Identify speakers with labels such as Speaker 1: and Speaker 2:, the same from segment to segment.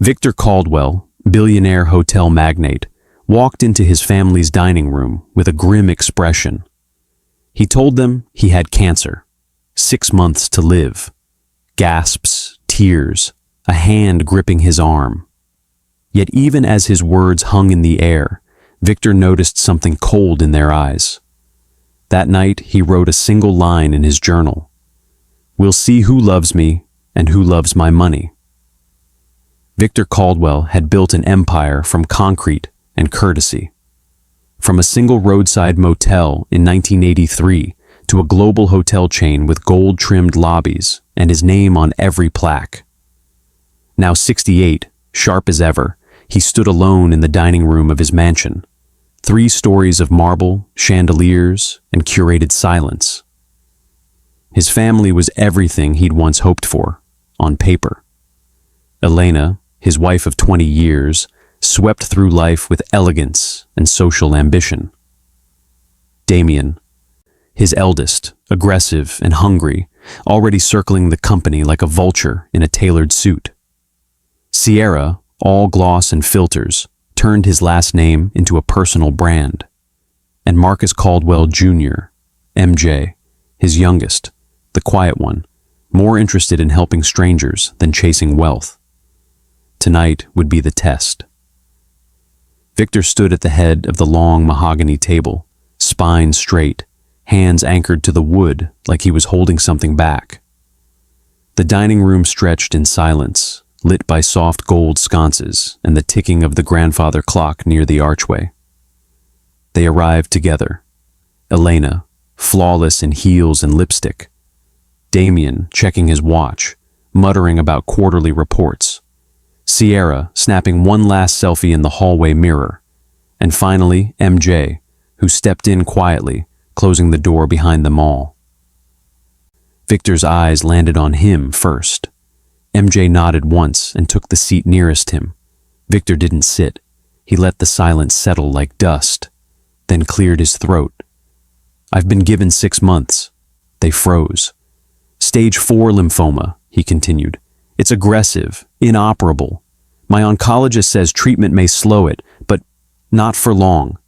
Speaker 1: Victor Caldwell, billionaire hotel magnate, walked into his family's dining room with a grim expression. He told them he had cancer, 6 months to live. Gasps, tears, a hand gripping his arm. Yet even as his words hung in the air, Victor noticed something cold in their eyes. That night, he wrote a single line in his journal. "We'll see who loves me and who loves my money." Victor Caldwell had built an empire from concrete and courtesy. From a single roadside motel in 1983 to a global hotel chain with gold-trimmed lobbies and his name on every plaque. Now 68, sharp as ever, he stood alone in the dining room of his mansion. 3 stories of marble, chandeliers, and curated silence. His family was everything he'd once hoped for, on paper. Elena, his wife of 20 years, swept through life with elegance and social ambition. Damien, his eldest, aggressive and hungry, already circling the company like a vulture in a tailored suit. Sierra, all gloss and filters, turned his last name into a personal brand. And Marcus Caldwell Jr., MJ, his youngest, the quiet one, more interested in helping strangers than chasing wealth. Tonight would be the test. Victor stood at the head of the long mahogany table, spine straight, hands anchored to the wood like he was holding something back. The dining room stretched in silence, lit by soft gold sconces and the ticking of the grandfather clock near the archway. They arrived together. Elena, flawless in heels and lipstick. Damien, checking his watch, muttering about quarterly reports. Sierra, snapping one last selfie in the hallway mirror. And finally, MJ, who stepped in quietly, closing the door behind them all. Victor's eyes landed on him first. MJ nodded once and took the seat nearest him. Victor didn't sit. He let the silence settle like dust, then cleared his throat. "I've been given 6 months." They froze. "Stage 4 lymphoma," he continued. "It's aggressive, inoperable. My oncologist says treatment may slow it, but not for long."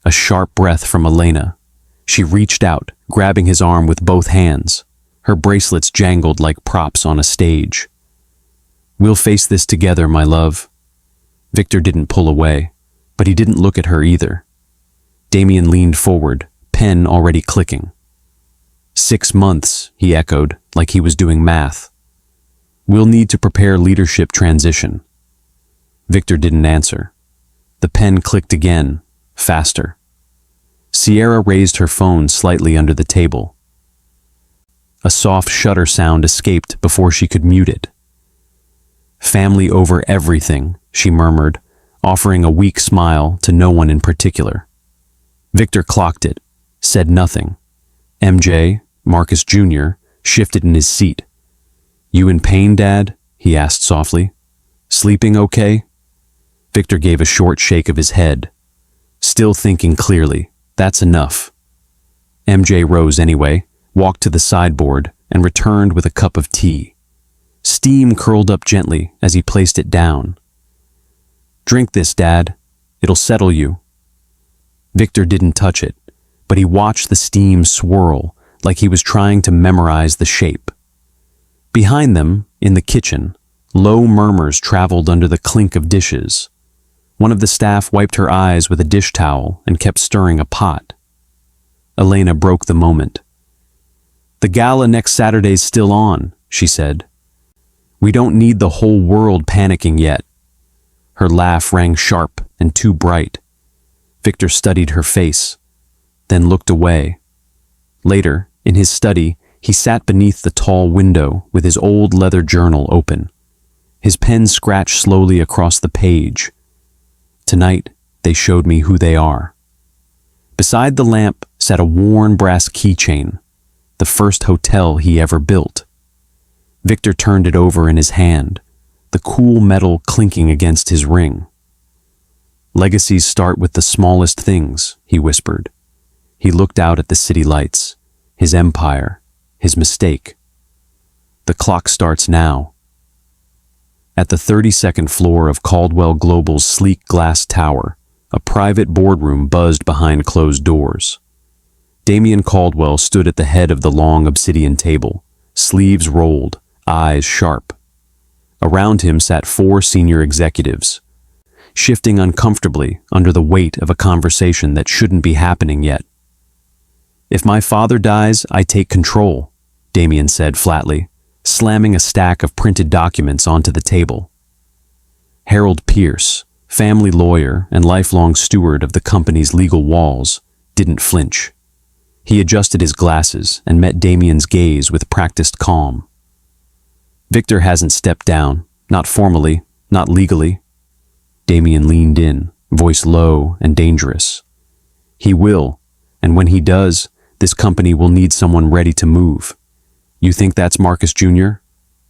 Speaker 1: A sharp breath from Elena. She reached out, grabbing his arm with both hands. Her bracelets jangled like props on a stage. "We'll face this together, my love." Victor didn't pull away, but he didn't look at her either. Damien leaned forward, pen already clicking. 6 months, he echoed, like he was doing math. "We'll need to prepare leadership transition." Victor didn't answer. The pen clicked again, faster. Sierra raised her phone slightly under the table. A soft shutter sound escaped before she could mute it. "Family over everything," she murmured, offering a weak smile to no one in particular. Victor clocked it, said nothing. MJ, Marcus Jr., shifted in his seat. "You in pain, Dad?" he asked softly. "Sleeping okay?" Victor gave a short shake of his head. Still thinking clearly, that's enough. MJ rose anyway, walked to the sideboard, and returned with a cup of tea. Steam curled up gently as he placed it down. "Drink this, Dad. It'll settle you." Victor didn't touch it, but he watched the steam swirl like he was trying to memorize the shape. Behind them, in the kitchen, low murmurs traveled under the clink of dishes. One of the staff wiped her eyes with a dish towel and kept stirring a pot. Elena broke the moment. "The gala next Saturday's still on," she said. "We don't need the whole world panicking yet." Her laugh rang sharp and too bright. Victor studied her face, then looked away. Later, in his study, he sat beneath the tall window with his old leather journal open. His pen scratched slowly across the page. "Tonight, they showed me who they are." Beside the lamp sat a worn brass keychain, the first hotel he ever built. Victor turned it over in his hand, the cool metal clinking against his ring. "Legacies start with the smallest things," he whispered. He looked out at the city lights, his empire, his mistake. "The clock starts now." At the 32nd floor of Caldwell Global's sleek glass tower, a private boardroom buzzed behind closed doors. Damien Caldwell stood at the head of the long obsidian table, sleeves rolled, eyes sharp. Around him sat 4 senior executives, shifting uncomfortably under the weight of a conversation that shouldn't be happening yet. "If my father dies, I take control," Damien said flatly, slamming a stack of printed documents onto the table. Harold Pierce, family lawyer and lifelong steward of the company's legal walls, didn't flinch. He adjusted his glasses and met Damien's gaze with practiced calm. "Victor hasn't stepped down, not formally, not legally." Damien leaned in, voice low and dangerous. "He will, and when he does, this company will need someone ready to move. You think that's Marcus Jr.?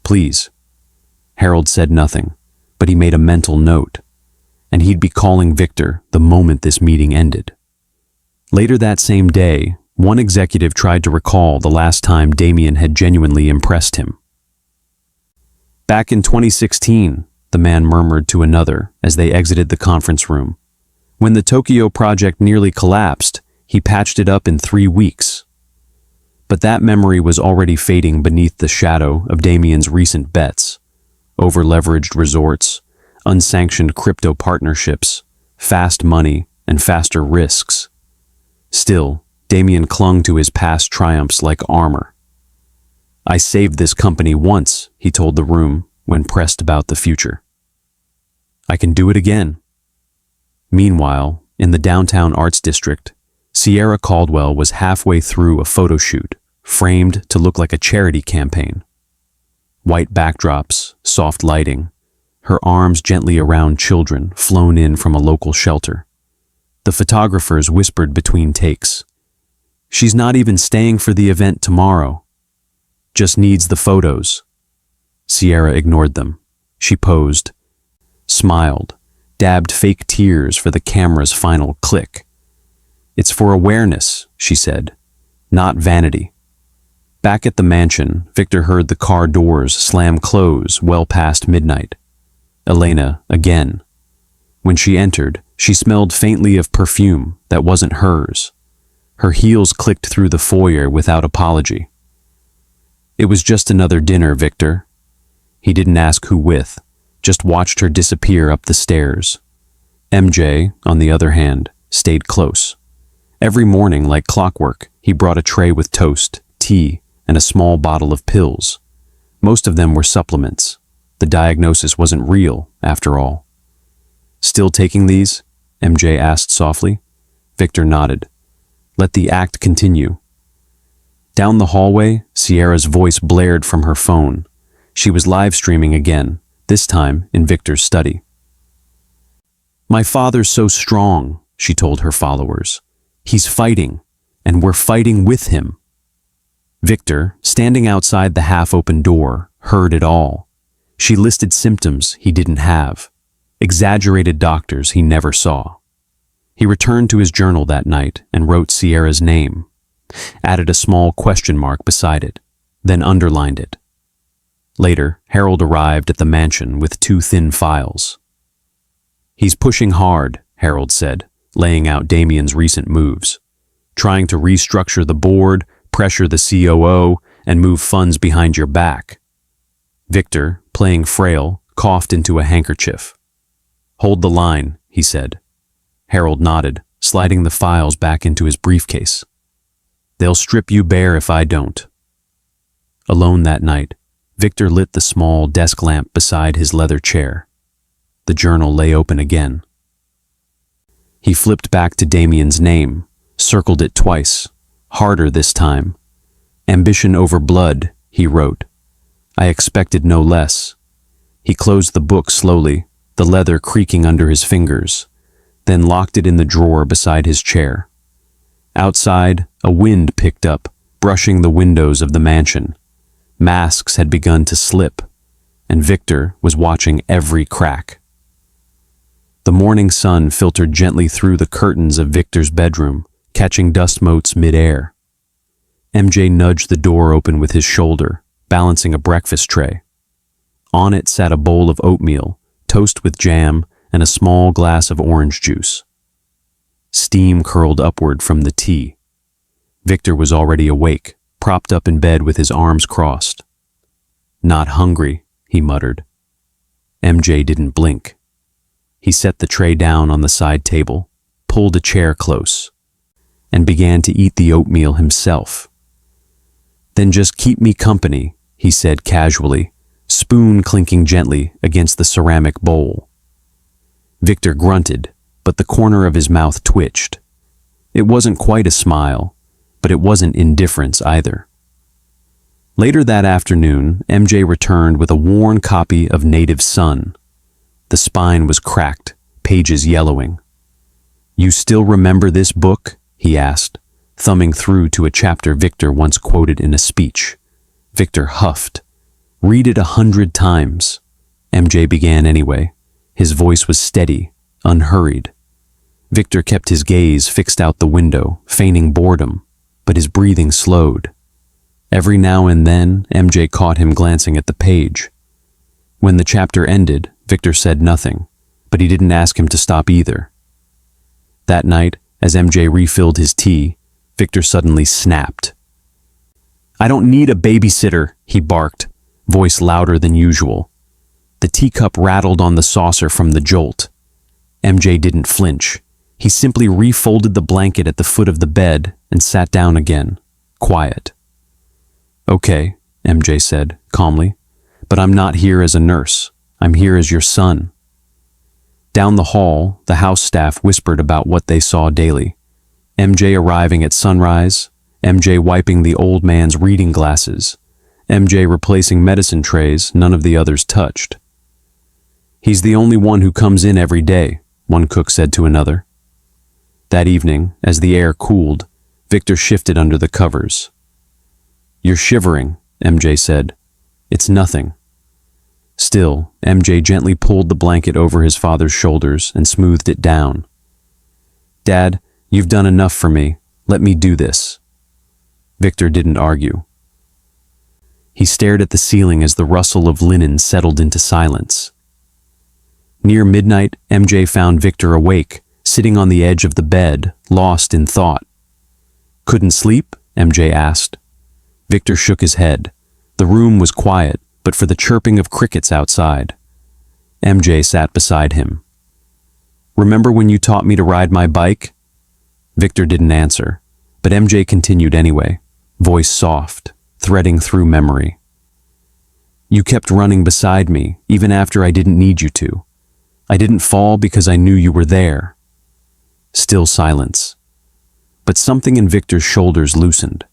Speaker 1: Please." Harold said nothing, but he made a mental note, and he'd be calling Victor the moment this meeting ended. Later that same day, one executive tried to recall the last time Damien had genuinely impressed him. "Back in 2016, the man murmured to another as they exited the conference room. "When the Tokyo project nearly collapsed, he patched it up in 3 weeks. But that memory was already fading beneath the shadow of Damien's recent bets. Over-leveraged resorts, unsanctioned crypto partnerships, fast money, and faster risks. Still, Damien clung to his past triumphs like armor. "I saved this company once," he told the room when pressed about the future. "I can do it again." Meanwhile, in the downtown arts district, Sierra Caldwell was halfway through a photo shoot, framed to look like a charity campaign. White backdrops, soft lighting, her arms gently around children flown in from a local shelter. The photographers whispered between takes, "She's not even staying for the event tomorrow. Just needs the photos." Sierra ignored them. She posed, smiled, dabbed fake tears for the camera's final click. "It's for awareness," she said, "not vanity." Back at the mansion, Victor heard the car doors slam close well past midnight. Elena, again. When she entered, she smelled faintly of perfume that wasn't hers. Her heels clicked through the foyer without apology. "It was just another dinner, Victor." He didn't ask who with, just watched her disappear up the stairs. MJ, on the other hand, stayed close. Every morning, like clockwork, he brought a tray with toast, tea, and a small bottle of pills. Most of them were supplements. The diagnosis wasn't real, after all. "Still taking these?" MJ asked softly. Victor nodded. "Let the act continue." Down the hallway, Sierra's voice blared from her phone. She was live streaming again, this time in Victor's study. "My father's so strong," she told her followers. "He's fighting, and we're fighting with him." Victor, standing outside the half-open door, heard it all. She listed symptoms he didn't have, exaggerated doctors he never saw. He returned to his journal that night and wrote Sierra's name, added a small question mark beside it, then underlined it. Later, Harold arrived at the mansion with 2 thin files. "He's pushing hard," Harold said, laying out Damien's recent moves. "Trying to restructure the board, pressure the COO, and move funds behind your back." Victor, playing frail, coughed into a handkerchief. "Hold the line," he said. Harold nodded, sliding the files back into his briefcase. "They'll strip you bare if I don't." Alone that night, Victor lit the small desk lamp beside his leather chair. The journal lay open again. He flipped back to Damien's name, circled it twice, harder this time. "Ambition over blood," he wrote. "I expected no less." He closed the book slowly, the leather creaking under his fingers, then locked it in the drawer beside his chair. Outside, a wind picked up, brushing the windows of the mansion. Masks had begun to slip, and Victor was watching every crack. The morning sun filtered gently through the curtains of Victor's bedroom, catching dust motes mid-air. MJ nudged the door open with his shoulder, balancing a breakfast tray. On it sat a bowl of oatmeal, toast with jam, and a small glass of orange juice. Steam curled upward from the tea. Victor was already awake, propped up in bed with his arms crossed. "Not hungry," he muttered. MJ didn't blink. He set the tray down on the side table, pulled a chair close, and began to eat the oatmeal himself. "Then just keep me company," he said casually, spoon clinking gently against the ceramic bowl. Victor grunted, but the corner of his mouth twitched. It wasn't quite a smile, but it wasn't indifference either. Later that afternoon, MJ returned with a worn copy of Native Son. The spine was cracked, pages yellowing. "You still remember this book?" he asked, thumbing through to a chapter Victor once quoted in a speech. Victor huffed. "Read it 100 times." MJ began anyway. His voice was steady, unhurried. Victor kept his gaze fixed out the window, feigning boredom, but his breathing slowed. Every now and then, MJ caught him glancing at the page. When the chapter ended, Victor said nothing, but he didn't ask him to stop either. That night, as MJ refilled his tea, Victor suddenly snapped. "I don't need a babysitter," he barked, voice louder than usual. The teacup rattled on the saucer from the jolt. MJ didn't flinch. He simply refolded the blanket at the foot of the bed and sat down again, quiet. "Okay," MJ said, calmly, "but I'm not here as a nurse. I'm here as your son." Down the hall, the house staff whispered about what they saw daily. MJ arriving at sunrise, MJ wiping the old man's reading glasses, MJ replacing medicine trays none of the others touched. "He's the only one who comes in every day," one cook said to another. That evening, as the air cooled, Victor shifted under the covers. "You're shivering," MJ said. "It's nothing." Still, MJ gently pulled the blanket over his father's shoulders and smoothed it down. "Dad, you've done enough for me. Let me do this." Victor didn't argue. He stared at the ceiling as the rustle of linen settled into silence. Near midnight, MJ found Victor awake, sitting on the edge of the bed, lost in thought. "Couldn't sleep?" MJ asked. Victor shook his head. The room was quiet, but for the chirping of crickets outside. MJ sat beside him. "Remember when you taught me to ride my bike?" Victor didn't answer, but MJ continued anyway, voice soft, threading through memory. "You kept running beside me, even after I didn't need you to. I didn't fall because I knew you were there." Still silence. But something in Victor's shoulders loosened.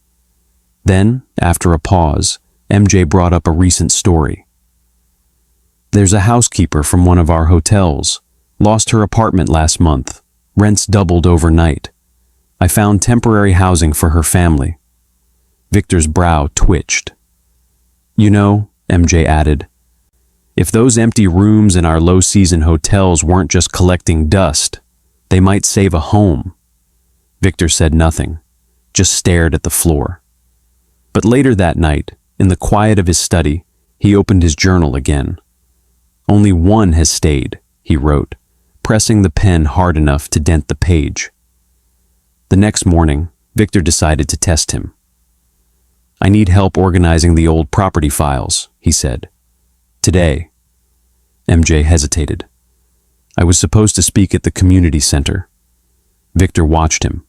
Speaker 1: Then, after a pause, MJ brought up a recent story. "There's a housekeeper from one of our hotels. Lost her apartment last month. Rents doubled overnight. I found temporary housing for her family." Victor's brow twitched. "You know," MJ added, "if those empty rooms in our low-season hotels weren't just collecting dust, they might save a home." Victor said nothing, just stared at the floor. But later that night, in the quiet of his study, he opened his journal again. "Only one has stayed," he wrote, pressing the pen hard enough to dent the page. The next morning, Victor decided to test him. "I need help organizing the old property files," he said. "Today." MJ hesitated. "I was supposed to speak at the community center." Victor watched him.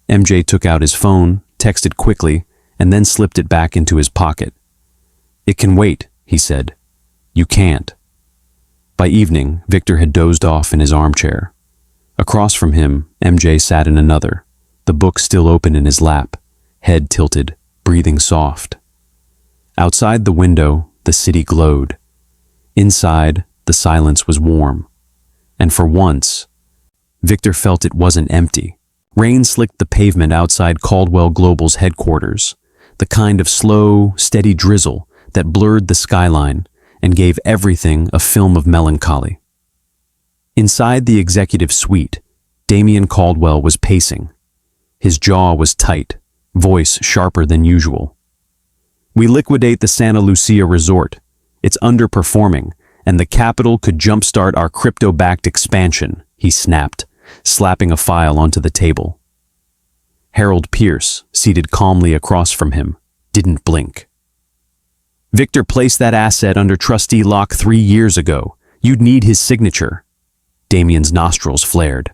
Speaker 1: MJ took out his phone, texted quickly, and then slipped it back into his pocket. "It can wait," he said. "You can't." By evening, Victor had dozed off in his armchair. Across from him, MJ sat in another, the book still open in his lap, head tilted, breathing soft. Outside the window, the city glowed. Inside, the silence was warm. And for once, Victor felt it wasn't empty. Rain slicked the pavement outside Caldwell Global's headquarters, the kind of slow, steady drizzle that blurred the skyline and gave everything a film of melancholy. Inside the executive suite, Damian Caldwell was pacing. His jaw was tight, voice sharper than usual. "We liquidate the Santa Lucia resort. It's underperforming, and the capital could jumpstart our crypto-backed expansion, he snapped, slapping a file onto the table. Harold Pierce, seated calmly across from him, didn't blink. Victor placed that asset under trustee lock 3 years ago. You'd need his signature. Damien's nostrils flared.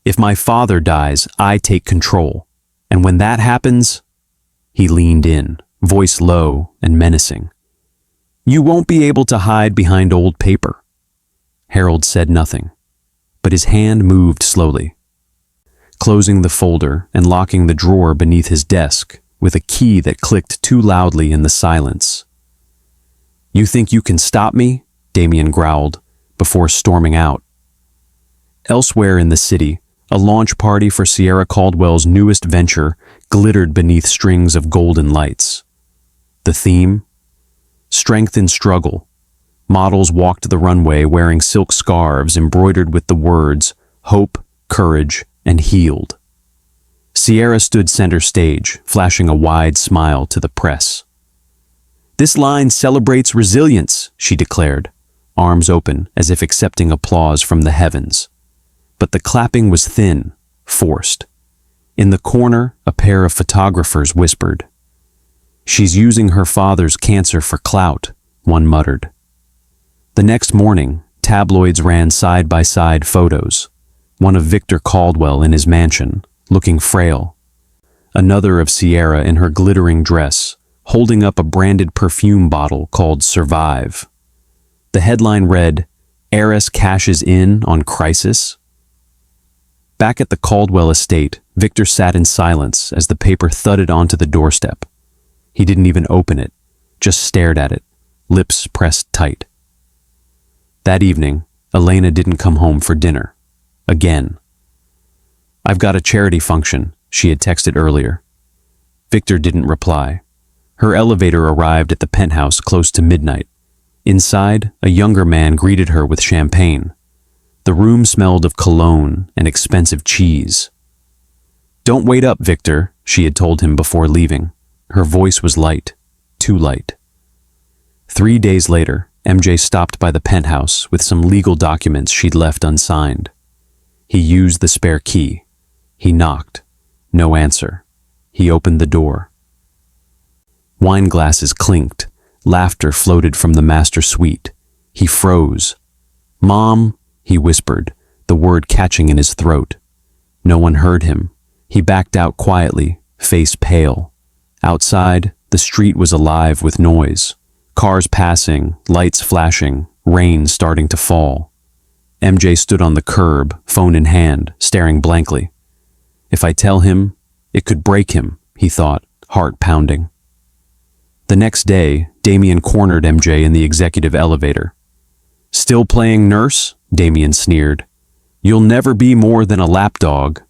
Speaker 1: If my father dies, I take control. And when that happens, he leaned in, voice low and menacing. You won't be able to hide behind old paper. Harold said nothing, but his hand moved slowly, closing the folder and locking the drawer beneath his desk with a key that clicked too loudly in the silence. You think you can stop me? Damien growled, before storming out. Elsewhere in the city, a launch party for Sierra Caldwell's newest venture glittered beneath strings of golden lights. The theme? Strength in struggle. Models walked the runway wearing silk scarves embroidered with the words hope, courage, and healed. Sierra stood center stage, flashing a wide smile to the press. This line celebrates resilience, she declared, arms open as if accepting applause from the heavens. But the clapping was thin, forced. In the corner, a pair of photographers whispered. She's using her father's cancer for clout, one muttered. The next morning, tabloids ran side-by-side photos. One of Victor Caldwell in his mansion, looking frail. Another of Sierra in her glittering dress, holding up a branded perfume bottle called Survive. The headline read, Heiress cashes in on crisis. Back at the Caldwell estate, Victor sat in silence as the paper thudded onto the doorstep. He didn't even open it, just stared at it, lips pressed tight. That evening, Elena didn't come home for dinner. Again. I've got a charity function, she had texted earlier. Victor didn't reply. Her elevator arrived at the penthouse close to midnight. Inside, a younger man greeted her with champagne. The room smelled of cologne and expensive cheese. Don't wait up, Victor, she had told him before leaving. Her voice was light, too light. 3 days later, MJ stopped by the penthouse with some legal documents she'd left unsigned. He used the spare key. He knocked. No answer. He opened the door. Wine glasses clinked. Laughter floated from the master suite. He froze. Mom, he whispered, the word catching in his throat. No one heard him. He backed out quietly, face pale. Outside, the street was alive with noise. Cars passing, lights flashing, rain starting to fall. MJ stood on the curb, phone in hand, staring blankly. If I tell him, it could break him, he thought, heart pounding. The next day, Damien cornered MJ in the executive elevator. Still playing nurse? Damien sneered. You'll never be more than a lapdog.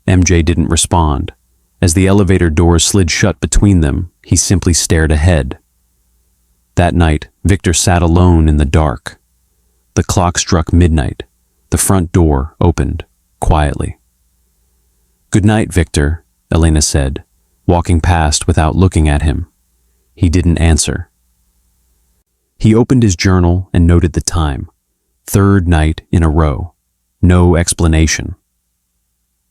Speaker 1: MJ didn't respond. As the elevator doors slid shut between them, he simply stared ahead. That night, Victor sat alone in the dark. The clock struck midnight. The front door opened, quietly. Good night, Victor, Elena said, walking past without looking at him. He didn't answer. He opened his journal and noted the time. 3rd night in a row. No explanation.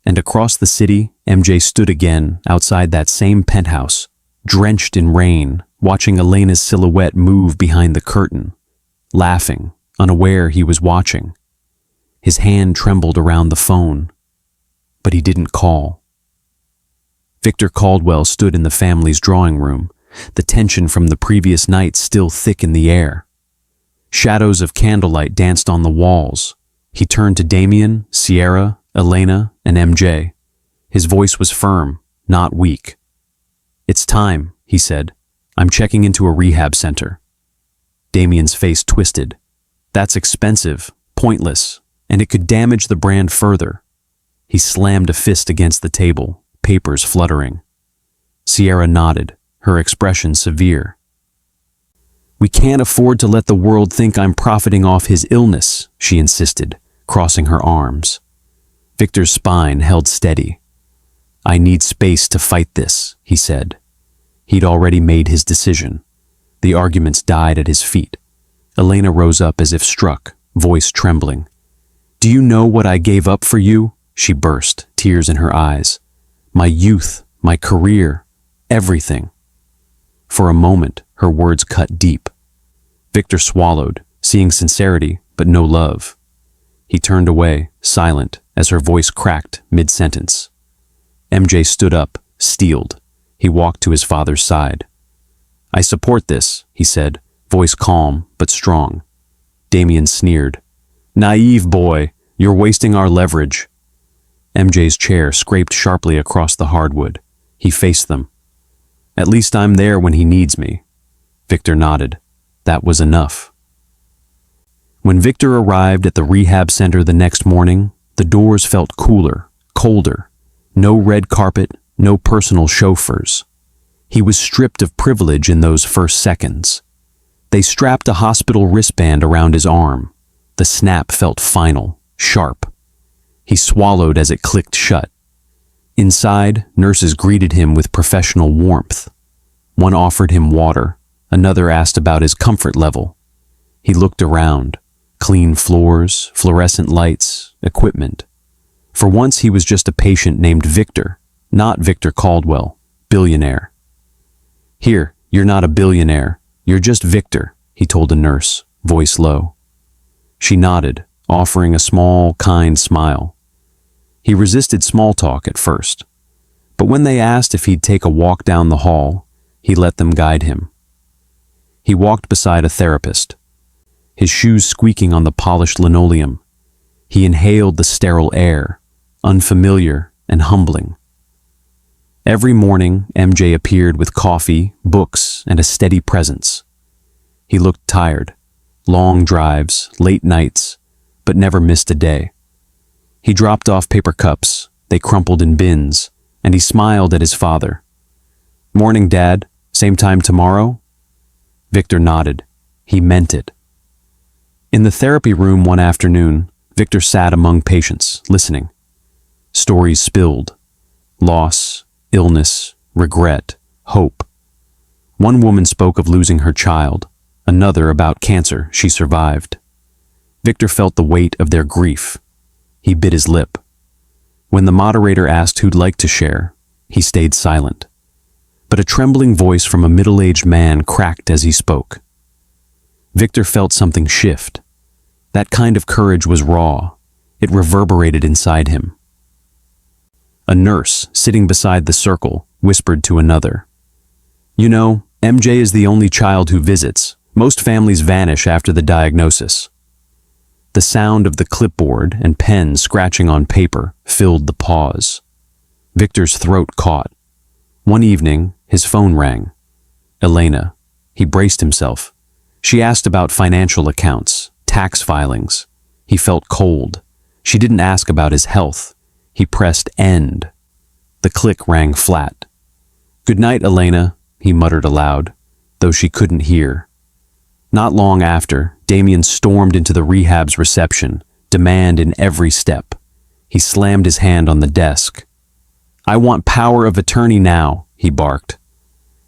Speaker 1: And across the city, MJ stood again outside that same penthouse, drenched in rain, watching Elena's silhouette move behind the curtain, laughing, unaware he was watching. His hand trembled around the phone, but he didn't call. Victor Caldwell stood in the family's drawing room, the tension from the previous night still thick in the air. Shadows of candlelight danced on the walls. He turned to Damien, Sierra, Elena, and MJ. His voice was firm, not weak. It's time, he said. I'm checking into a rehab center. Damien's face twisted. That's expensive, pointless, and it could damage the brand further. He slammed a fist against the table, papers fluttering. Sierra nodded, her expression severe. We can't afford to let the world think I'm profiting off his illness, she insisted, crossing her arms. Victor's spine held steady. I need space to fight this, he said. He'd already made his decision. The arguments died at his feet. Elena rose up as if struck, voice trembling. "Do you know what I gave up for you?" she burst, tears in her eyes. "My youth, my career, everything." For a moment, her words cut deep. Victor swallowed, seeing sincerity, but no love. He turned away, silent, as her voice cracked mid-sentence. MJ stood up, steeled. He walked to his father's side. "I support this," he said, voice calm but strong. Damien sneered. "Naive boy, you're wasting our leverage." MJ's chair scraped sharply across the hardwood. He faced them. "At least I'm there when he needs me." Victor nodded. That was enough. When Victor arrived at the rehab center the next morning, the doors felt cooler, colder. No red carpet, no personal chauffeurs. He was stripped of privilege in those first seconds. They strapped a hospital wristband around his arm. The snap felt final, sharp. He swallowed as it clicked shut. Inside, nurses greeted him with professional warmth. One offered him water. Another asked about his comfort level. He looked around. Clean floors, fluorescent lights, equipment. For once he was just a patient named Victor, not Victor Caldwell, billionaire. "Here, you're not a billionaire. You're just Victor," he told a nurse, voice low. She nodded, offering a small, kind smile. He resisted small talk at first, but when they asked if he'd take a walk down the hall, he let them guide him. He walked beside a therapist, his shoes squeaking on the polished linoleum. He inhaled the sterile air, unfamiliar and humbling. Every morning, MJ appeared with coffee, books, and a steady presence. He looked tired. Long drives, late nights, but never missed a day. He dropped off paper cups, they crumpled in bins, and he smiled at his father. "Morning, Dad. Same time tomorrow?" Victor nodded. He meant it. In the therapy room one afternoon, Victor sat among patients, listening. Stories spilled. Loss, illness, regret, hope. One woman spoke of losing her child, another about cancer she survived. Victor felt the weight of their grief. He bit his lip. When the moderator asked who'd like to share, he stayed silent. But a trembling voice from a middle-aged man cracked as he spoke. Victor felt something shift. That kind of courage was raw. It reverberated inside him. A nurse, sitting beside the circle, whispered to another. "You know, MJ is the only child who visits. Most families vanish after the diagnosis." The sound of the clipboard and pen scratching on paper filled the pause. Victor's throat caught. One evening, his phone rang. Elena. He braced himself. She asked about financial accounts, tax filings. He felt cold. She didn't ask about his health. He pressed end. The click rang flat. "Good night, Elena," he muttered aloud, though she couldn't hear. Not long after, Damien stormed into the rehab's reception, demand in every step. He slammed his hand on the desk. "I want power of attorney now," he barked.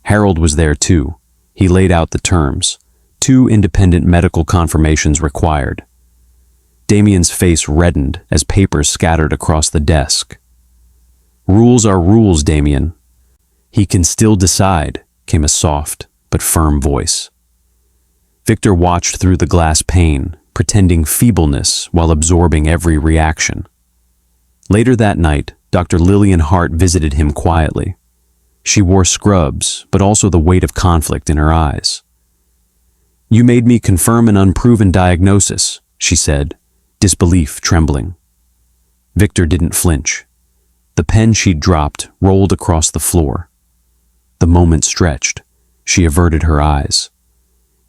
Speaker 1: Harold was there too. He laid out the terms. 2 independent medical confirmations required. Damien's face reddened as papers scattered across the desk. "Rules are rules, Damien." "He can still decide," came a soft but firm voice. Victor watched through the glass pane, pretending feebleness while absorbing every reaction. Later that night, Dr. Lillian Hart visited him quietly. She wore scrubs, but also the weight of conflict in her eyes. "You made me confirm an unproven diagnosis," she said, disbelief trembling. Victor didn't flinch. The pen she'd dropped rolled across the floor. The moment stretched. She averted her eyes.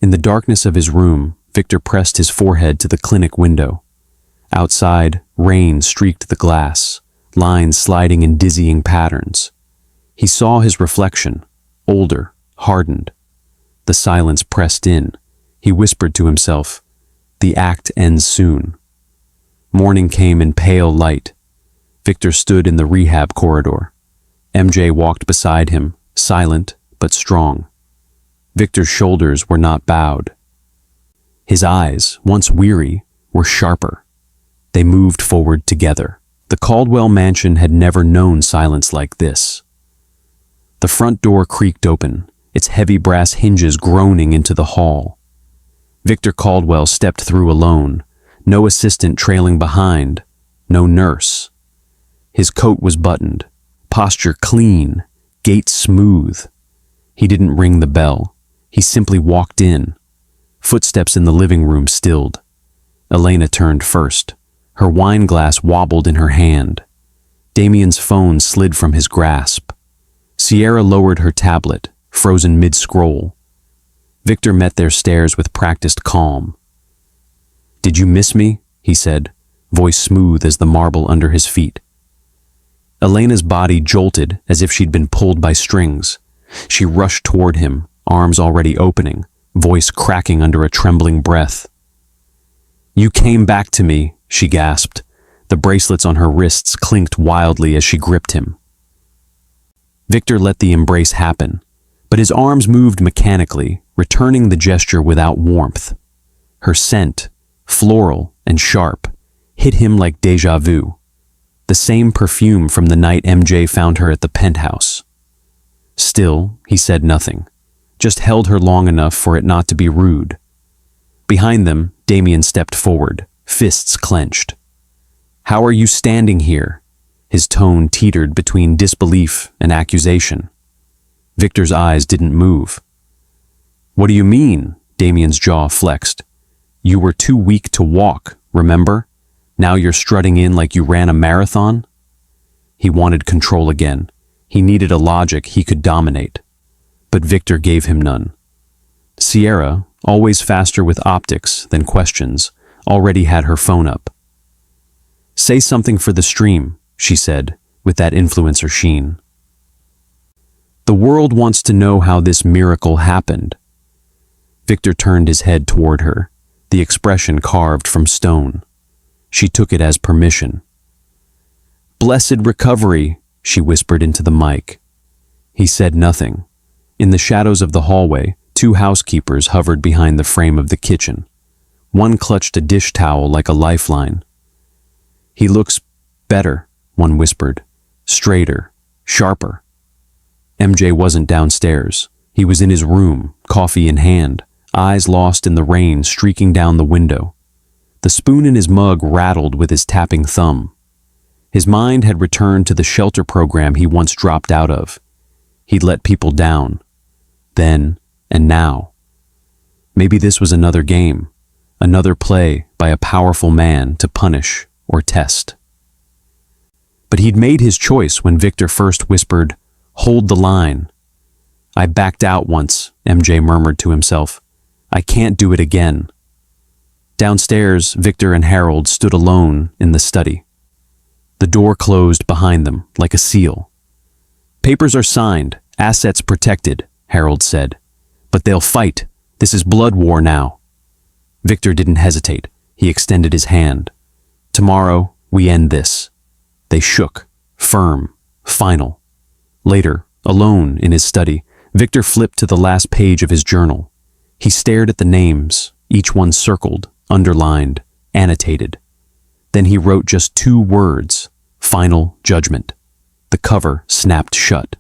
Speaker 1: In the darkness of his room, Victor pressed his forehead to the clinic window. Outside, rain streaked the glass, lines sliding in dizzying patterns. He saw his reflection, older, hardened. The silence pressed in. He whispered to himself, "The act ends soon." Morning came in pale light. Victor stood in the rehab corridor. MJ walked beside him, silent but strong. Victor's shoulders were not bowed. His eyes, once weary, were sharper. They moved forward together. The Caldwell mansion had never known silence like this. The front door creaked open, its heavy brass hinges groaning into the hall. Victor Caldwell stepped through alone, no assistant trailing behind, no nurse. His coat was buttoned, posture clean, gait smooth. He didn't ring the bell. He simply walked in. Footsteps in the living room stilled. Elena turned first. Her wine glass wobbled in her hand. Damien's phone slid from his grasp. Sierra lowered her tablet, frozen mid-scroll. Victor met their stares with practiced calm. "Did you miss me?" he said, voice smooth as the marble under his feet. Elena's body jolted as if she'd been pulled by strings. She rushed toward him, arms already opening, voice cracking under a trembling breath. "You came back to me," she gasped. The bracelets on her wrists clinked wildly as she gripped him. Victor let the embrace happen, but his arms moved mechanically, returning the gesture without warmth. Her scent, floral and sharp, hit him like déjà vu. The same perfume from the night MJ found her at the penthouse. Still, he said nothing, just held her long enough for it not to be rude. Behind them, Damien stepped forward, fists clenched. "How are you standing here?" His tone teetered between disbelief and accusation. Victor's eyes didn't move. "What do you mean?" Damien's jaw flexed. "You were too weak to walk, remember? Now you're strutting in like you ran a marathon?" He wanted control again. He needed a logic he could dominate. But Victor gave him none. Sierra, always faster with optics than questions, already had her phone up. "Say something for the stream," she said, with that influencer sheen. "The world wants to know how this miracle happened." Victor turned his head toward her, the expression carved from stone. She took it as permission. "Blessed recovery," she whispered into the mic. He said nothing. In the shadows of the hallway, two housekeepers hovered behind the frame of the kitchen. One clutched a dish towel like a lifeline. "He looks better," one whispered. "Straighter, sharper." MJ wasn't downstairs. He was in his room, coffee in hand, eyes lost in the rain streaking down the window. The spoon in his mug rattled with his tapping thumb. His mind had returned to the shelter program he once dropped out of. He'd let people down. Then and now. Maybe this was another game, another play by a powerful man to punish or test. But he'd made his choice when Victor first whispered, "Hold the line." "I backed out once," MJ murmured to himself. "I can't do it again." Downstairs, Victor and Harold stood alone in the study. The door closed behind them like a seal. "Papers are signed, assets protected," Harold said. "But they'll fight. This is blood war now." Victor didn't hesitate. He extended his hand. "Tomorrow, we end this." They shook, firm, final. Later, alone in his study, Victor flipped to the last page of his journal. He stared at the names, each one circled, underlined, annotated. Then he wrote just 2 words, "Final Judgment." The cover snapped shut.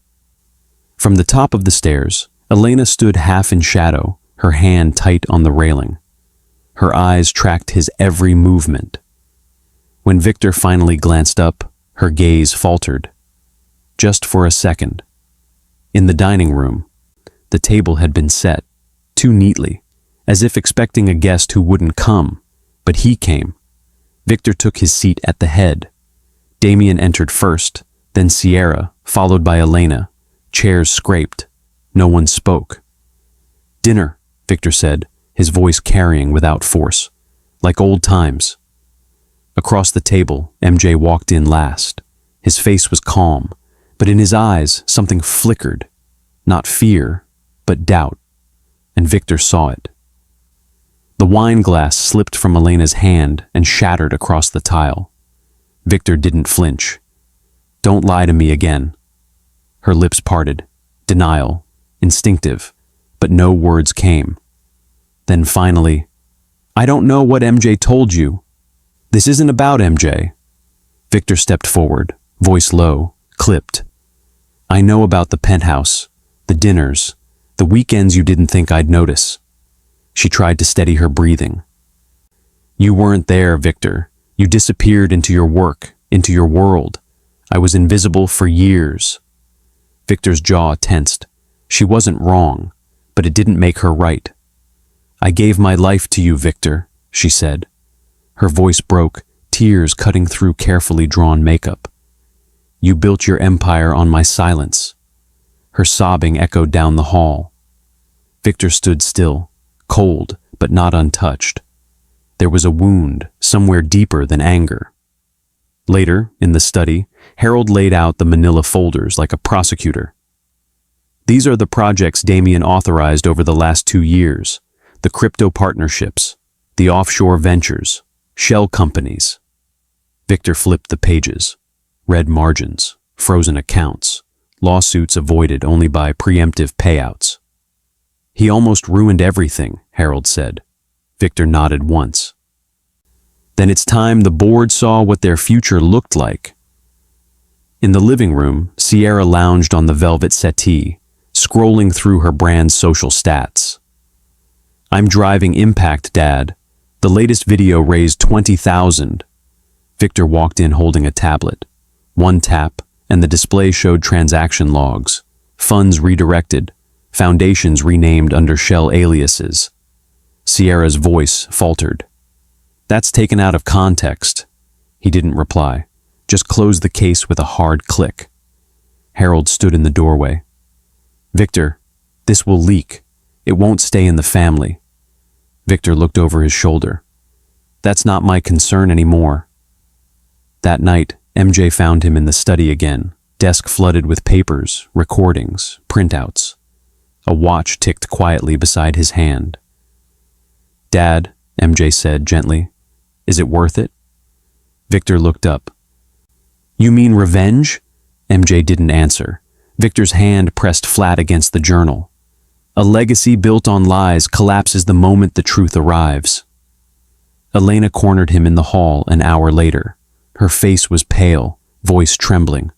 Speaker 1: From the top of the stairs, Elena stood half in shadow, her hand tight on the railing. Her eyes tracked his every movement. When Victor finally glanced up, her gaze faltered. Just for a second. In the dining room, the table had been set, too neatly, as if expecting a guest who wouldn't come, but he came. Victor took his seat at the head. Damien entered first, then Sierra, followed by Elena. Chairs scraped. No one spoke. "Dinner," Victor said, his voice carrying without force, like old times. Across the table, MJ walked in last. His face was calm, but in his eyes something flickered. Not fear, but doubt. And Victor saw it. The wine glass slipped from Elena's hand and shattered across the tile. Victor didn't flinch. "Don't lie to me again." Her lips parted. Denial, instinctive, but but no words came. Then finally, "I don't know what MJ told you." "This isn't about MJ." Victor stepped forward, voice low, clipped. "I know about the penthouse, the dinners, the weekends you didn't think I'd notice." She tried to steady her breathing. "You weren't there, Victor. You disappeared into your work, into your world. I was invisible for years." Victor's jaw tensed. She wasn't wrong, but it didn't make her right. "I gave my life to you, Victor," she said. Her voice broke, tears cutting through carefully drawn makeup. "You built your empire on my silence." Her sobbing echoed down the hall. Victor stood still, cold but not untouched. There was a wound somewhere deeper than anger. Later, in the study, Harold laid out the manila folders like a prosecutor. "These are the projects Damien authorized over the last 2 years. The crypto partnerships, the offshore ventures, shell companies." Victor flipped the pages, read margins, frozen accounts, lawsuits avoided only by preemptive payouts. "He almost ruined everything," Harold said. Victor nodded once. "Then it's time the board saw what their future looked like." In the living room, Sierra lounged on the velvet settee, scrolling through her brand's social stats. "I'm driving impact, Dad. The latest video raised 20,000. Victor walked in holding a tablet. One tap, and the display showed transaction logs, funds redirected, foundations renamed under shell aliases. Sierra's voice faltered. "That's taken out of context." He didn't reply, just closed the case with a hard click. Harold stood in the doorway. "Victor, this will leak. It won't stay in the family." Victor looked over his shoulder. "That's not my concern anymore." That night, MJ found him in the study again, desk flooded with papers, recordings, printouts. A watch ticked quietly beside his hand. "Dad," MJ said gently, "is it worth it?" Victor looked up. "You mean revenge?" MJ didn't answer. Victor's hand pressed flat against the journal. "A legacy built on lies collapses the moment the truth arrives." Elena cornered him in the hall an hour later. Her face was pale, voice trembling.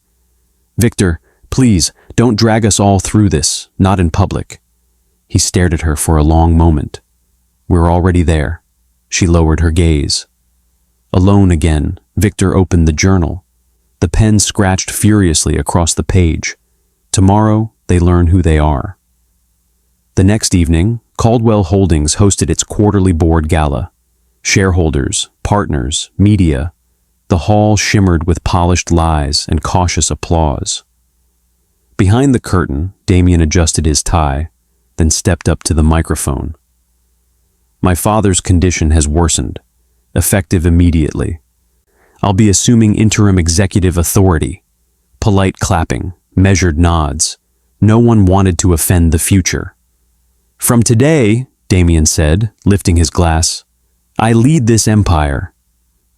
Speaker 1: "Victor, please, don't drag us all through this, not in public." He stared at her for a long moment. "We're already there." She lowered her gaze. Alone again, Victor opened the journal. The pen scratched furiously across the page. Tomorrow, they learn who they are. The next evening, Caldwell Holdings hosted its quarterly board gala. Shareholders, partners, media. The hall shimmered with polished lies and cautious applause. Behind the curtain, Damien adjusted his tie, then stepped up to the microphone. "My father's condition has worsened, effective immediately. I'll be assuming interim executive authority." Polite clapping, measured nods. No one wanted to offend the future. "From today," Damien said, lifting his glass, "I lead this empire."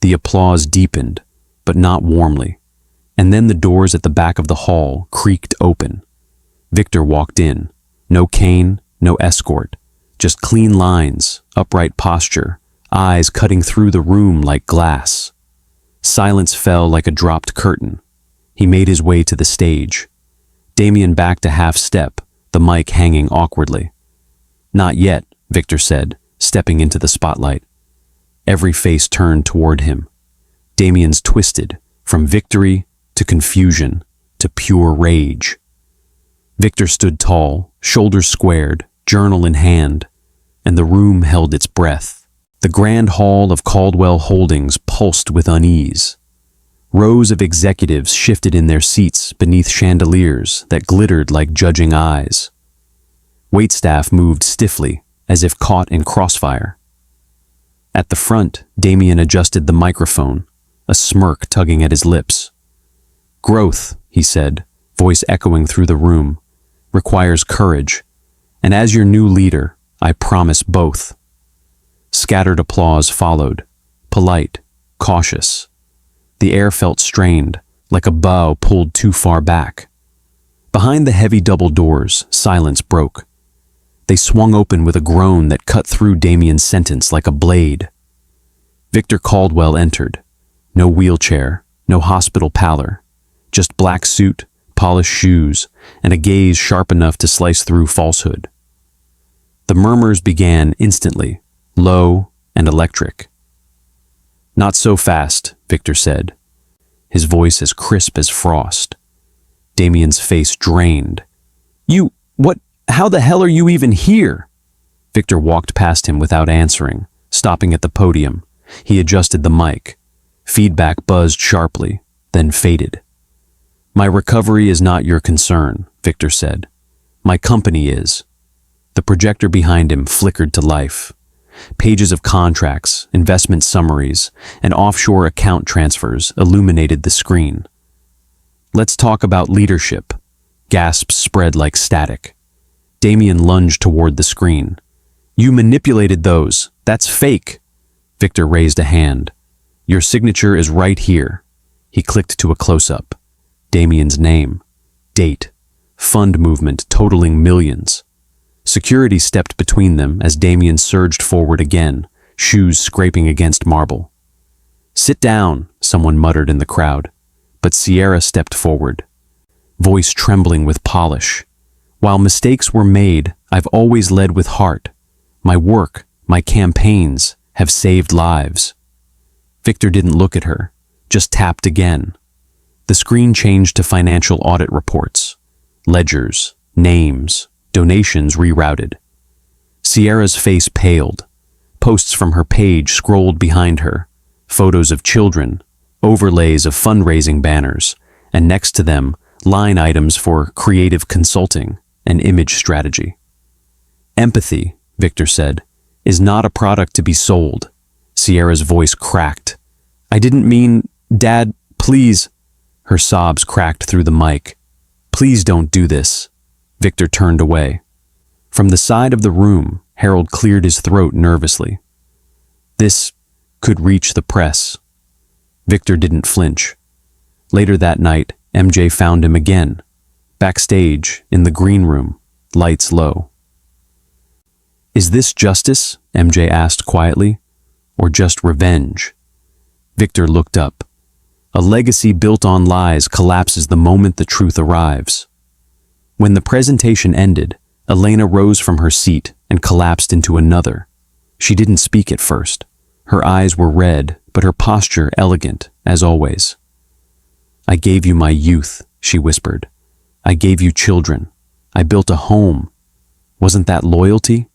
Speaker 1: The applause deepened, but not warmly. And then the doors at the back of the hall creaked open. Victor walked in. No cane, no escort. Just clean lines, upright posture, eyes cutting through the room like glass. Silence fell like a dropped curtain. He made his way to the stage. Damien backed a half step, the mic hanging awkwardly. "Not yet," Victor said, stepping into the spotlight. Every face turned toward him. Damien's twisted, from victory to confusion to pure rage. Victor stood tall, shoulders squared, journal in hand, and the room held its breath. The grand hall of Caldwell Holdings pulsed with unease. Rows of executives shifted in their seats beneath chandeliers that glittered like judging eyes. Waitstaff moved stiffly, as if caught in crossfire. At the front, Damien adjusted the microphone, a smirk tugging at his lips. "Growth," he said, voice echoing through the room, "requires courage, and as your new leader, I promise both." Scattered applause followed, polite, cautious. The air felt strained, like a bow pulled too far back. Behind the heavy double doors, silence broke. They swung open with a groan that cut through Damien's sentence like a blade. Victor Caldwell entered. No wheelchair, no hospital pallor, just black suit, polished shoes, and a gaze sharp enough to slice through falsehood. The murmurs began instantly, low and electric. "Not so fast," Victor said, his voice as crisp as frost. Damien's face drained. How the hell are you even here?" Victor walked past him without answering, stopping at the podium. He adjusted the mic. Feedback buzzed sharply, then faded. "My recovery is not your concern," Victor said. "My company is." The projector behind him flickered to life. Pages of contracts, investment summaries, and offshore account transfers illuminated the screen. "Let's talk about leadership." Gasps spread like static. Damien lunged toward the screen. "You manipulated those. That's fake." Victor raised a hand. "Your signature is right here." He clicked to a close-up. Damien's name, date, fund movement totaling millions. Security stepped between them as Damien surged forward again, shoes scraping against marble. "Sit down," someone muttered in the crowd, but Sierra stepped forward, voice trembling with polish. "While mistakes were made, I've always led with heart. My work, my campaigns, have saved lives." Victor didn't look at her, just tapped again. The screen changed to financial audit reports, ledgers, names, donations rerouted. Sierra's face paled. Posts from her page scrolled behind her, photos of children, overlays of fundraising banners, and next to them, line items for creative consulting and image strategy. "Empathy," Victor said, "is not a product to be sold." Sierra's voice cracked. "I didn't mean, Dad, please." Her sobs cracked through the mic. "Please don't do this." Victor turned away. From the side of the room, Harold cleared his throat nervously. "This could reach the press." Victor didn't flinch. Later that night, MJ found him again, backstage in the green room, lights low. "Is this justice?" MJ asked quietly, "or just revenge?" Victor looked up. A legacy built on lies collapses the moment the truth arrives. When the presentation ended, Elena rose from her seat and collapsed into another. She didn't speak at first. Her eyes were red, but her posture elegant, as always. "I gave you my youth," she whispered. "I gave you children. I built a home. Wasn't that loyalty?"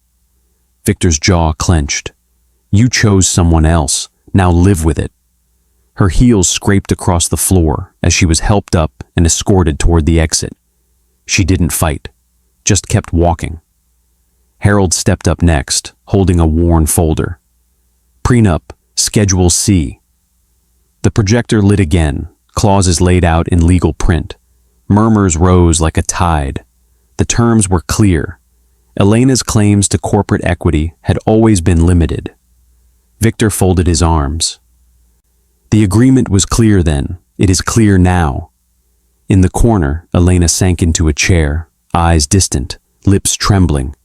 Speaker 1: Victor's jaw clenched. "You chose someone else. Now live with it." Her heels scraped across the floor as she was helped up and escorted toward the exit. She didn't fight, just kept walking. Harold stepped up next, holding a worn folder. "Prenup, Schedule C." The projector lit again, clauses laid out in legal print. Murmurs rose like a tide. The terms were clear. Elena's claims to corporate equity had always been limited. Victor folded his arms. The agreement was clear then. It is clear now. In the corner, Elena sank into a chair, eyes distant, lips trembling.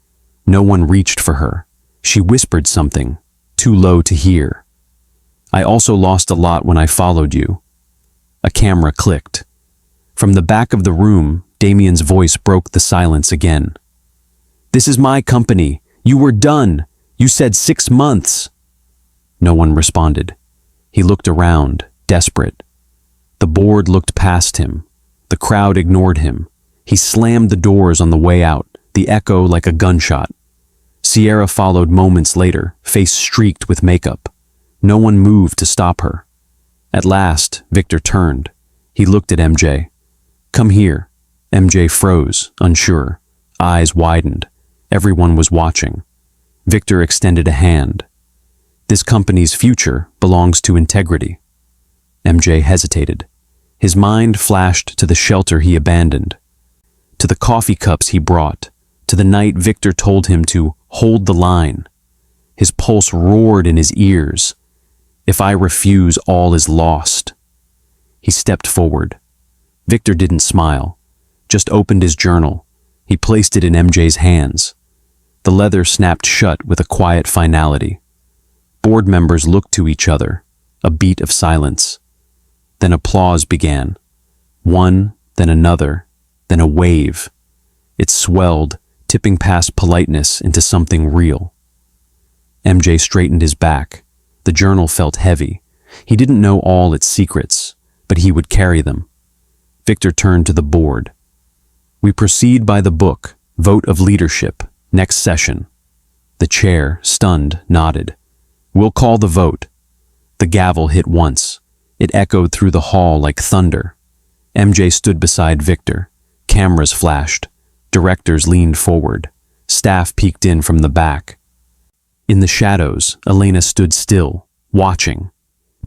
Speaker 1: No one reached for her. She whispered something, too low to hear. "I also lost a lot when I followed you." A camera clicked. From the back of the room, Damien's voice broke the silence again. "This is my company. You were done. You said 6 months." No one responded. He looked around, desperate. The board looked past him. The crowd ignored him. He slammed the doors on the way out, the echo like a gunshot. Sierra followed moments later, face streaked with makeup. No one moved to stop her. At last, Victor turned. He looked at MJ. "Come here." MJ froze, unsure. Eyes widened. Everyone was watching. Victor extended a hand. "This company's future belongs to integrity." MJ hesitated. His mind flashed to the shelter he abandoned, to the coffee cups he brought, to the night Victor told him to hold the line. His pulse roared in his ears. "If I refuse, all is lost." He stepped forward. Victor didn't smile, just opened his journal. He placed it in MJ's hands. The leather snapped shut with a quiet finality. Board members looked to each other, a beat of silence. Then applause began. One, then another, then a wave. It swelled, tipping past politeness into something real. MJ straightened his back. The journal felt heavy. He didn't know all its secrets, but he would carry them. Victor turned to the board. We proceed by the book, vote of leadership, next session. The chair, stunned, nodded. We'll call the vote. The gavel hit once. It echoed through the hall like thunder. MJ stood beside Victor. Cameras flashed. Directors leaned forward. Staff peeked in from the back. In the shadows, Elena stood still, watching.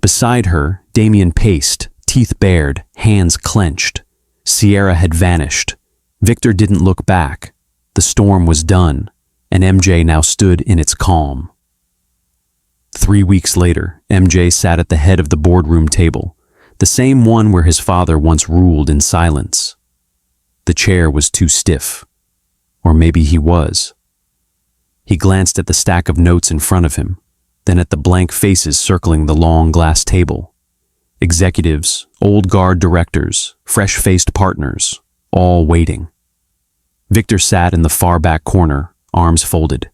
Speaker 1: Beside her, Damien paced, teeth bared, hands clenched. Sierra had vanished. Victor didn't look back. The storm was done, and MJ now stood in its calm. 3 weeks later, MJ sat at the head of the boardroom table, the same one where his father once ruled in silence. The chair was too stiff. Or maybe he was. He glanced at the stack of notes in front of him, then at the blank faces circling the long glass table. Executives, old guard directors, fresh-faced partners, all waiting. Victor sat in the far back corner, arms folded.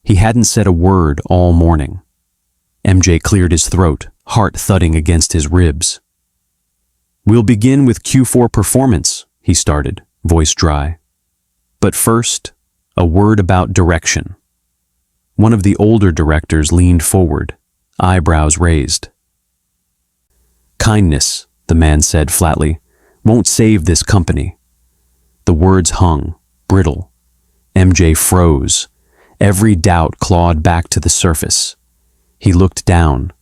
Speaker 1: He hadn't said a word all morning. MJ cleared his throat, heart thudding against his ribs. We'll begin with Q4 performance, he started, voice dry. But first, a word about direction. One of the older directors leaned forward, eyebrows raised. Kindness, the man said flatly, won't save this company. The words hung, brittle. MJ froze. Every doubt clawed back to the surface. He looked down,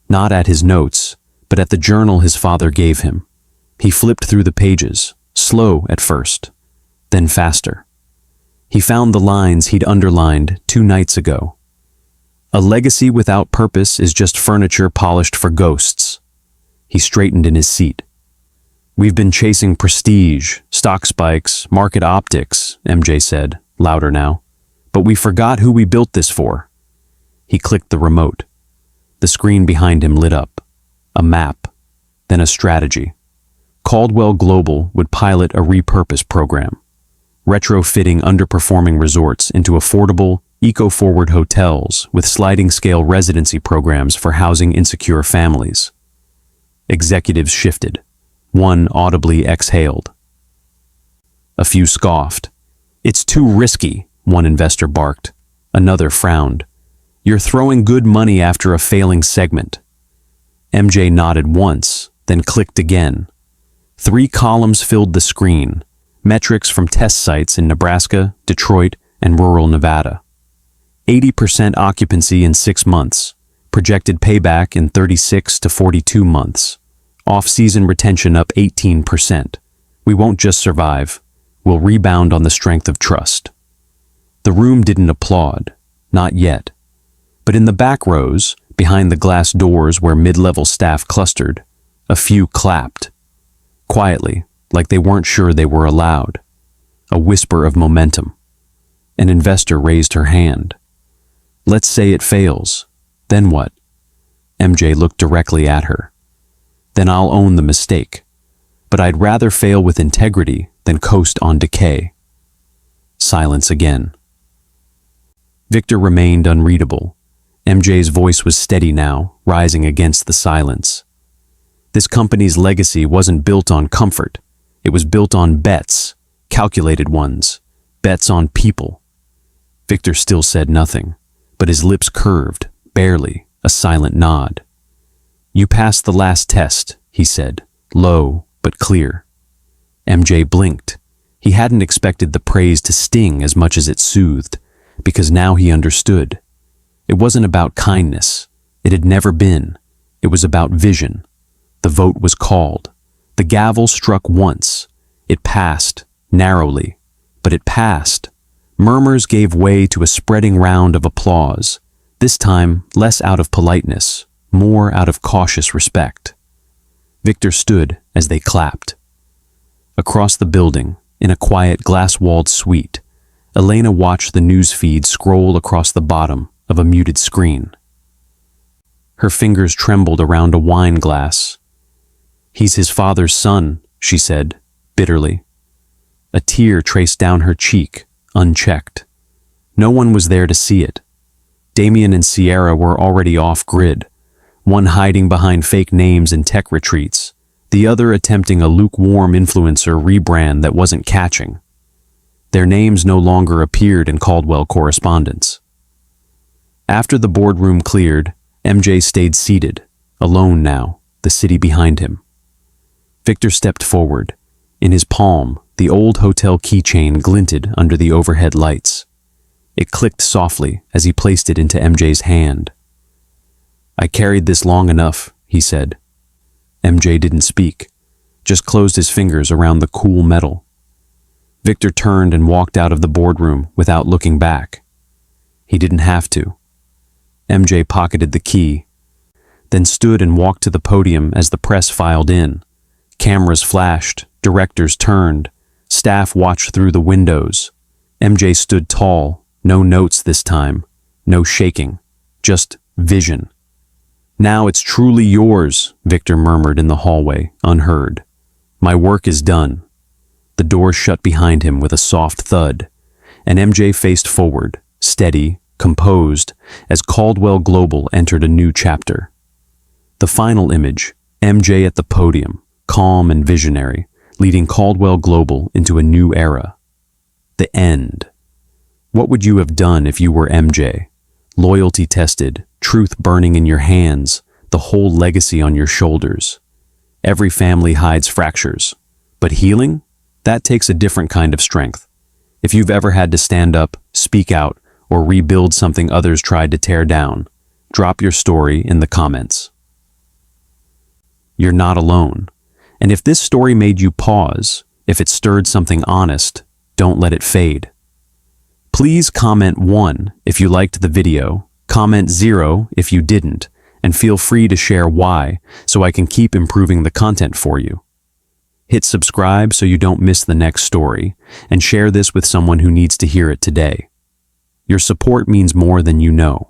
Speaker 1: not at his notes, but at the journal his father gave him. He flipped through the pages, slow at first, then faster. He found the lines he'd underlined 2 nights ago. A legacy without purpose is just furniture polished for ghosts. He straightened in his seat. We've been chasing prestige, stock spikes, market optics, MJ said, louder now. But we forgot who we built this for. He clicked the remote. The screen behind him lit up. A map, then a strategy. Caldwell Global would pilot a repurpose program, retrofitting underperforming resorts into affordable, eco-forward hotels with sliding-scale residency programs for housing insecure families. Executives shifted. One audibly exhaled. A few scoffed. It's too risky, one investor barked. Another frowned. You're throwing good money after a failing segment. MJ nodded once, then clicked again. 3 columns filled the screen, metrics from test sites in Nebraska, Detroit, and rural Nevada. 80% occupancy in 6 months, projected payback in 36 to 42 months. Off-season retention up 18%. We won't just survive, we'll rebound on the strength of trust. The room didn't applaud, not yet. But in the back rows, behind the glass doors where mid-level staff clustered, a few clapped. Quietly, like they weren't sure they were allowed. A whisper of momentum. An investor raised her hand. Let's say it fails. Then what? MJ looked directly at her. Then I'll own the mistake. But I'd rather fail with integrity than coast on decay. Silence again. Victor remained unreadable. MJ's voice was steady now, rising against the silence. This company's legacy wasn't built on comfort. It was built on bets, calculated ones, bets on people. Victor still said nothing, but his lips curved, barely, a silent nod. You passed the last test, he said, low but clear. MJ blinked. He hadn't expected the praise to sting as much as it soothed, because now he understood. It wasn't about kindness. It had never been. It was about vision. The vote was called. The gavel struck once. It passed, narrowly, but it passed. Murmurs gave way to a spreading round of applause, this time less out of politeness, more out of cautious respect. Victor stood as they clapped. Across the building, in a quiet glass-walled suite, Elena watched the news feed scroll across the bottom of a muted screen. Her fingers trembled around a wine glass. "He's his father's son," she said, bitterly. A tear traced down her cheek, unchecked. No one was there to see it. Damien and Sierra were already off-grid, one hiding behind fake names in tech retreats, the other attempting a lukewarm influencer rebrand that wasn't catching. Their names no longer appeared in Caldwell correspondence. After the boardroom cleared, MJ stayed seated, alone now, the city behind him. Victor stepped forward. In his palm, the old hotel keychain glinted under the overhead lights. It clicked softly as he placed it into MJ's hand. "I carried this long enough," he said. MJ didn't speak, just closed his fingers around the cool metal. Victor turned and walked out of the boardroom without looking back. He didn't have to. MJ pocketed the key, then stood and walked to the podium as the press filed in. Cameras flashed, directors turned, staff watched through the windows. MJ stood tall, no notes this time, no shaking, just vision. "Now it's truly yours," Victor murmured in the hallway, unheard. "My work is done." The door shut behind him with a soft thud, and MJ faced forward, steady, composed, as Caldwell Global entered a new chapter. The final image, MJ at the podium, calm and visionary, leading Caldwell Global into a new era. The end. What would you have done if you were MJ? Loyalty tested, truth burning in your hands, the whole legacy on your shoulders. Every family hides fractures, but healing? That takes a different kind of strength. If you've ever had to stand up, speak out, or rebuild something others tried to tear down, drop your story in the comments. You're not alone. And if this story made you pause, if it stirred something honest, don't let it fade. Please comment 1 if you liked the video, comment 0 if you didn't, and feel free to share why so I can keep improving the content for you. Hit subscribe so you don't miss the next story, and share this with someone who needs to hear it today. Your support means more than you know.